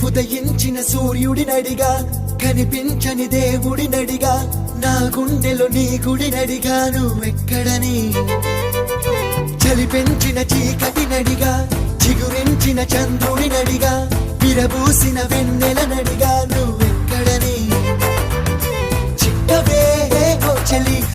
ఉదయించిన సూర్యుడినడిగా కనిపించని దేవుడినడిగా నా గుండెలో నీ గుడినడిగా నువ్వెక్కడని చలి పెంచిన చీకటినడిగా చిగురించిన చంద్రుడినడిగా విరబూసిన వెన్నెలనడిగా నువ్వెక్కడని చిక్కవే ఓ చలి